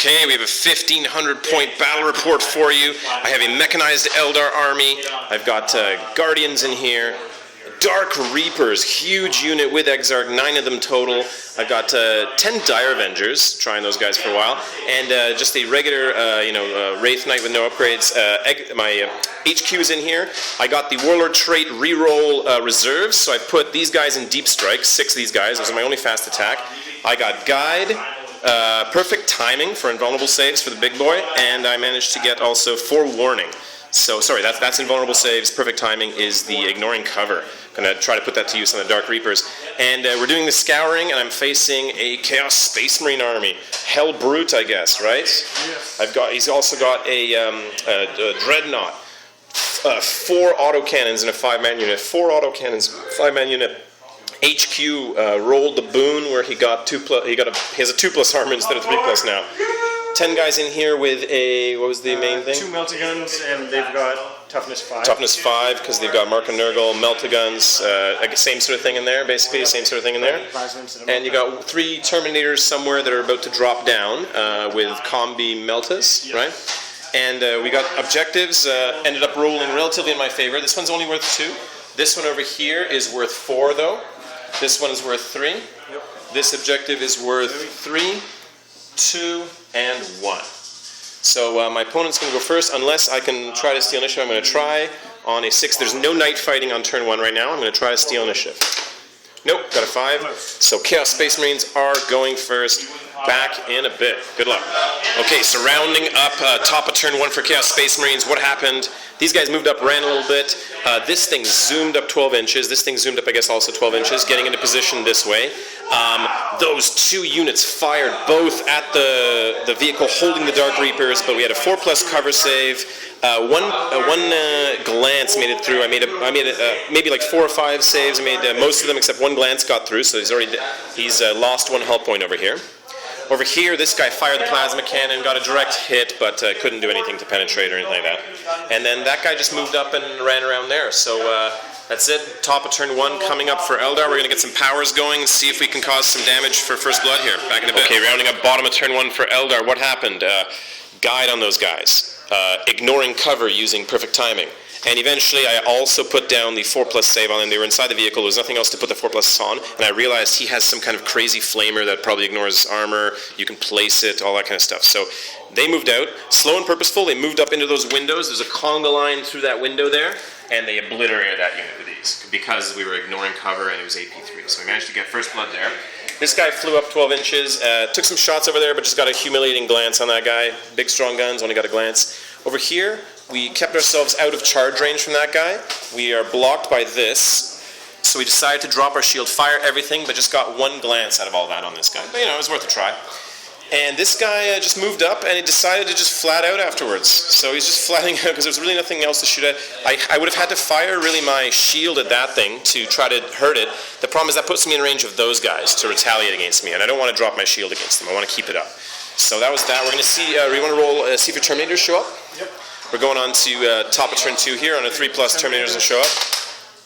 Okay, we have a 1,500-point battle report for you. I have a mechanized Eldar army. I've got Guardians in here. Dark Reapers, huge unit with Exarch, 9 of them total. I've got 10 Dire Avengers, trying those guys for a while, and just a regular, Wraithknight with no upgrades. My HQ's in here. I got the Warlord trait reroll reserves, so I put these guys in deep strike, 6 of these guys. Those are my only fast attack. I got Guide, perfect timing for invulnerable saves for the big boy, and I managed to get also 4 warning. So, sorry, that's invulnerable saves. Perfect timing is the ignoring cover. I'm going to try to put that to use on the Dark Reapers. And we're doing the scouring, and I'm facing a Chaos Space Marine army. Hell Brute, I guess, right? Yes. He's also got a Dreadnought, 4 autocannons in a 5-man unit. 4 autocannons, 5-man unit. HQ rolled the boon where he got 2+. He has a 2+ armor instead of 3+ now. 10 guys in here with a, what was the main thing? 2 melta-guns, and they've got toughness 5. Toughness 5, because they've got Mark and Nurgle, melta-guns, same sort of thing in there, basically, same sort of thing in there. And you got 3 Terminators somewhere that are about to drop down with combi meltas, right? And we got objectives, ended up rolling relatively in my favor. This one's only worth 2. This one over here is worth 4, though. This one is worth 3. Yep. This objective is worth 3, 2, and 1. So my opponent's going to go first, unless I can try to steal initiative. I'm going to try on a 6. There's no night fighting on turn 1 right now. I'm going to try to steal initiative. Nope, got a 5. So Chaos Space Marines are going first. Back in a bit. Good luck. Okay, so rounding up top of turn 1 for Chaos Space Marines. What happened? These guys moved up, ran a little bit. This thing zoomed up 12 inches. This thing zoomed up, I guess, also 12 inches, getting into position this way. Those 2 units fired both at the vehicle holding the Dark Reapers, but we had a 4+ cover save. One glance made it through. I made maybe like 4 or 5 saves. I made most of them except one glance got through, so he's lost 1 hull point over here. Over here, this guy fired the plasma cannon, got a direct hit, but couldn't do anything to penetrate or anything like that. And then that guy just moved up and ran around there. So that's it. Top of turn 1 coming up for Eldar. We're going to get some powers going and see if we can cause some damage for first blood here. Back in a bit. Okay, rounding up bottom of turn 1 for Eldar. What happened? Guide on those guys. Ignoring cover using perfect timing. And eventually I also put down the 4+ save on them. They were inside the vehicle. There was nothing else to put the 4+ on. And I realized he has some kind of crazy flamer that probably ignores armor. You can place it, all that kind of stuff. So they moved out. Slow and purposeful. They moved up into those windows. There's a conga line through that window there. And they obliterated that unit with these because we were ignoring cover and it was AP3. So we managed to get first blood there. This guy flew up 12 inches. Took some shots over there, but just got a humiliating glance on that guy. Big, strong guns, only got a glance. Over here, we kept ourselves out of charge range from that guy. We are blocked by this. So we decided to drop our shield, fire everything, but just got 1 glance out of all that on this guy. But, it was worth a try. And this guy just moved up, and he decided to just flat out afterwards. So he's just flatting out because there's really nothing else to shoot at. I would have had to fire really my shield at that thing to try to hurt it. The problem is that puts me in range of those guys to retaliate against me, and I don't want to drop my shield against them. I want to keep it up. So that was that. We're going to see, we want to roll, see if your Terminators show up? Yep. We're going on to top of turn 2 here on a 3+ Terminators will show up.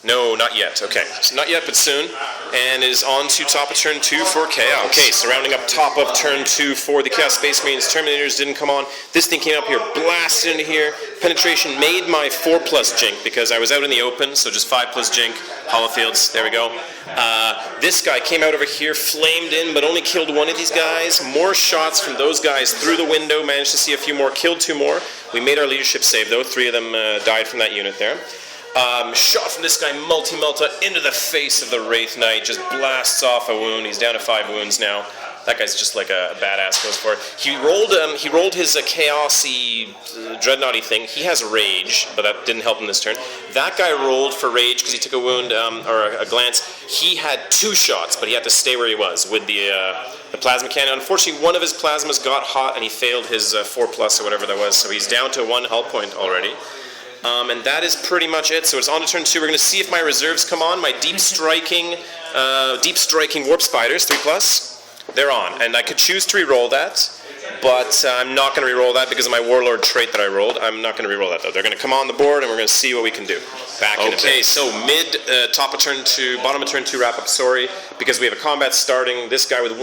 No, not yet. Okay, so not yet, but soon. And is on to top of turn 2 for Chaos. Okay, so rounding up top of turn 2 for the Chaos Space Marines. Terminators didn't come on. This thing came up here, blasted into here. Penetration made my 4+ jink because I was out in the open, so just 5+ jink. Hollow fields, there we go. This guy came out over here, flamed in, but only killed 1 of these guys. More shots from those guys through the window. Managed to see a few more, killed 2 more. We made our leadership save, though. 3 of them died from that unit there. Shot from this guy, multi-melta, into the face of the Wraithknight. Just blasts off a wound. He's down to 5 wounds now. That guy's just like a badass goes for it. He rolled his chaosy, dreadnoughty thing. He has rage, but that didn't help him this turn. That guy rolled for rage because he took a wound, or a glance. He had 2 shots, but he had to stay where he was with the plasma cannon. Unfortunately, one of his plasmas got hot, and he failed his 4+ or whatever that was, so he's down to 1 hull point already. And that is pretty much it. So it's on to turn 2. We're going to see if my reserves come on. My deep striking warp spiders, 3+, they're on. And I could choose to re-roll that, but I'm not going to reroll that because of my Warlord trait that I rolled. I'm not going to reroll that, though. They're going to come on the board, and we're going to see what we can do. Back in a bit. Okay, so top of turn 2, bottom of turn 2 wrap-up, sorry, because we have a combat starting. This guy with 1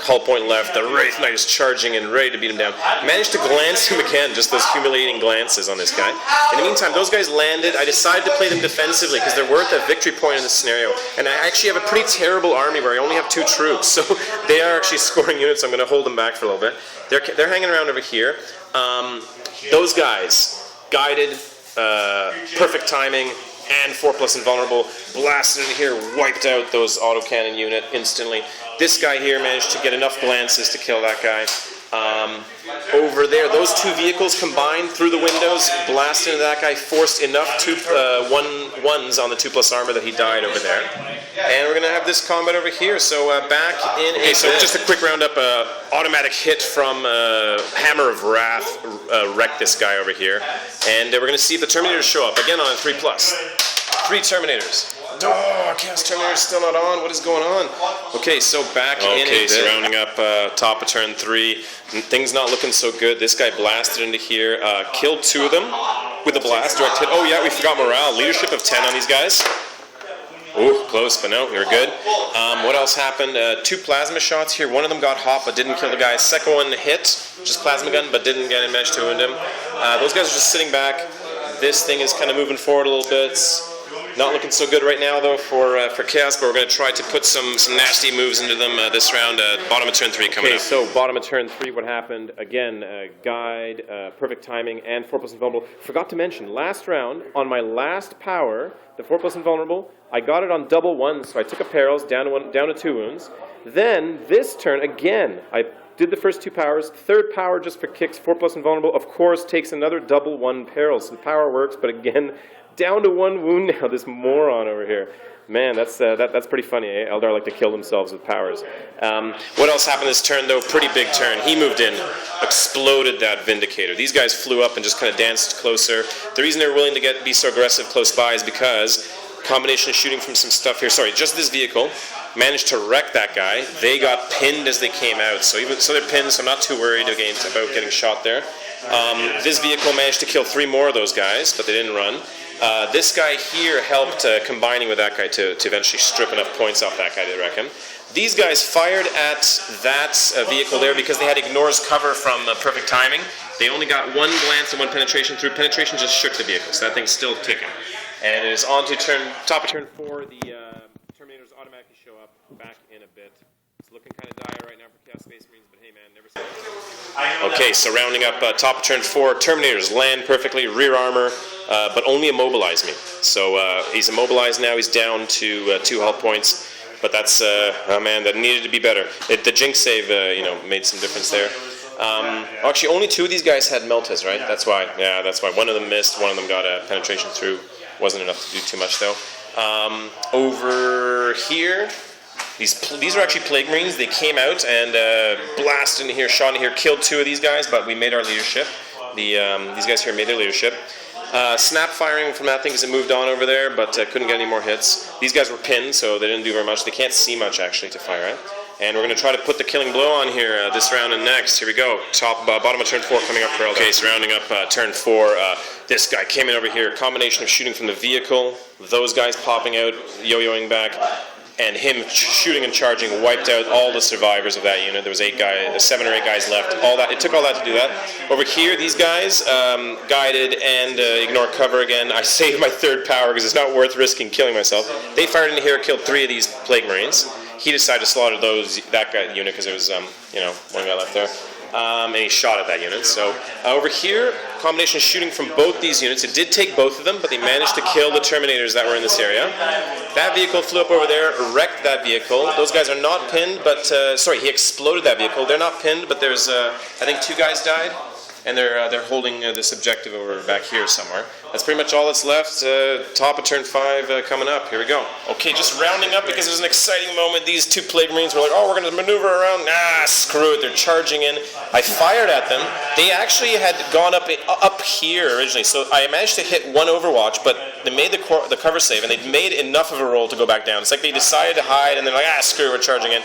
hull point left, the Wraithknight is charging and ready to beat him down. Managed to glance him again, just those humiliating glances on this guy. In the meantime, those guys landed. I decided to play them defensively because they're worth a victory point in this scenario, and I actually have a pretty terrible army where I only have 2 troops, so they are actually scoring units. I'm going to hold them back for a little bit. They're hanging around over here. Those guys, guided, perfect timing, and 4+ invulnerable, blasted in here, wiped out those autocannon unit instantly. This guy here managed to get enough glances to kill that guy. Over there, those 2 vehicles combined through the windows, blasted into that guy, forced enough 1s on the 2+ armor that he died over there. And we're going to have this combat over here. So back in so just a quick roundup. Automatic hit from Hammer of Wrath wrecked this guy over here. And we're going to see if the Terminators show up again on a 3+. 3 Terminators. Oh, Chaos Terminator's still not on. What is going on? Okay, so back in. Okay, so rounding up top of turn 3. Things not looking so good. This guy blasted into here. Killed 2 of them with a blast. Direct hit. Oh, yeah, we forgot morale. Leadership of 10 on these guys. Ooh, close, but no, we were good. What else happened? 2 plasma shots here. One of them got hot, but didn't kill the guy. Second one hit, just plasma gun, but didn't manage to wound him. Those guys are just sitting back. This thing is kind of moving forward a little bit. Not looking so good right now, though, for Chaos, but we're going to try to put some nasty moves into them this round. Bottom of turn 3 coming up. Okay, so bottom of turn 3, what happened? Again, guide, perfect timing, and 4+ invulnerable. Forgot to mention, last round, on my last power, the 4+ invulnerable, I got it on double 1s, so I took a perils down to 2 wounds. Then, this turn, again, I did the first 2 powers. Third power, just for kicks, 4+ invulnerable, of course, takes another double 1 perils. So the power works, but again, down to 1 wound now, this moron over here. Man, that's pretty funny, eh? Eldar like to kill themselves with powers. What else happened this turn, though? Pretty big turn. He moved in, exploded that Vindicator. These guys flew up and just kind of danced closer. The reason they're willing to be so aggressive close by is because combination of shooting from some stuff here. Sorry, just this vehicle managed to wreck that guy. They got pinned as they came out, so they're pinned, so I'm not too worried about getting shot there. This vehicle managed to kill 3 more of those guys, but they didn't run. This guy here helped combining with that guy to eventually strip enough points off that guy to wreck him. These guys fired at that vehicle there because they had ignores cover from perfect timing. They only got 1 glance and 1 penetration through. Penetration just shook the vehicle, so that thing's still ticking. And it is on to top of turn 4. The Terminators automatically show up back in a bit. It's looking kind of dire right now for Chaos Space Marines, but hey man, never say that. Okay, so rounding up top of turn 4, Terminators land perfectly, rear armor, but only immobilize me. So he's immobilized now, he's down to 2 health points, but that's, oh man, that needed to be better. The Jinx save, made some difference there. Actually, only 2 of these guys had Meltas, right? That's why. Yeah, that's why. One of them missed, one of them got a penetration through. Wasn't enough to do too much, though. Over here, these are actually Plague Marines. They came out and blasted into here, shot in here, killed 2 of these guys, but we made our leadership. These guys here made their leadership. Snap firing from that thing because it moved on over there, but couldn't get any more hits. These guys were pinned, so they didn't do very much. They can't see much, actually, to fire at. And we're going to try to put the killing blow on here this round and next. Here we go. Bottom of turn 4 coming up for Eldar. Okay, so rounding up turn 4. This guy came in over here. Combination of shooting from the vehicle, those guys popping out, yo-yoing back, and him shooting and charging wiped out all the survivors of that unit. There was 7 or 8 guys left. It took all that to do that. Over here, these guys guided and ignore cover again. I saved my 3rd power because it's not worth risking killing myself. They fired into here, killed 3 of these Plague Marines. He decided to slaughter that guy unit because there was, 1 guy left there. And he shot at that unit. So over here, combination of shooting from both these units. It did take both of them, but they managed to kill the Terminators that were in this area. That vehicle flew up over there, wrecked that vehicle. Those guys are not pinned, but, he exploded that vehicle. They're not pinned, but there's, I think 2 guys died. and they're holding this objective over back here somewhere. That's pretty much all that's left. Top of turn 5 coming up. Here we go. Okay, just rounding up because there's an exciting moment. These 2 Plague Marines were like, oh, we're going to maneuver around. Nah, screw it. They're charging in. I fired at them. They actually had gone up here originally, so I managed to hit 1 Overwatch, but they made the cover save, and they'd made enough of a roll to go back down. It's like they decided to hide, and they're like, screw it, we're charging in.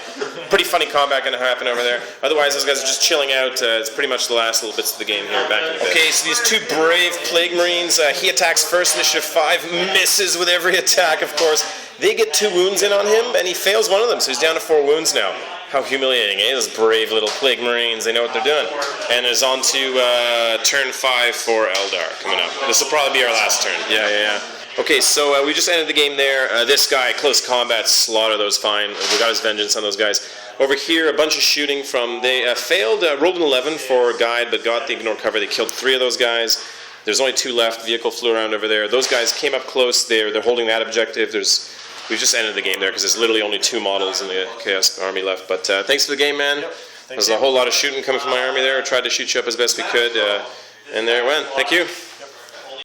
Pretty funny combat going to happen over there. Otherwise, those guys are just chilling out. It's pretty much the last little bits of the game here back in the Okay, so these 2 brave Plague Marines, he attacks first, initiative 5, misses with every attack, of course. They get 2 wounds in on him, and he fails 1 of them, so he's down to 4 wounds now. How humiliating, eh? Those brave little Plague Marines, they know what they're doing. And it's on to turn 5 for Eldar coming up. This will probably be our last turn. Yeah. Okay, so we just ended the game there. This guy, close combat, slaughter those fine. We got his vengeance on those guys. Over here, a bunch of shooting from... They failed, rolled an 11 for guide, but got the ignore cover. They killed 3 of those guys. There's only 2 left. Vehicle flew around over there. Those guys came up close. They're holding that objective. We've just ended the game there because there's literally only 2 models in the Chaos Army left. But thanks for the game, man. Yep. There's a whole lot of shooting coming from my army there. I tried to shoot you up as best we could. And there it went. Thank you.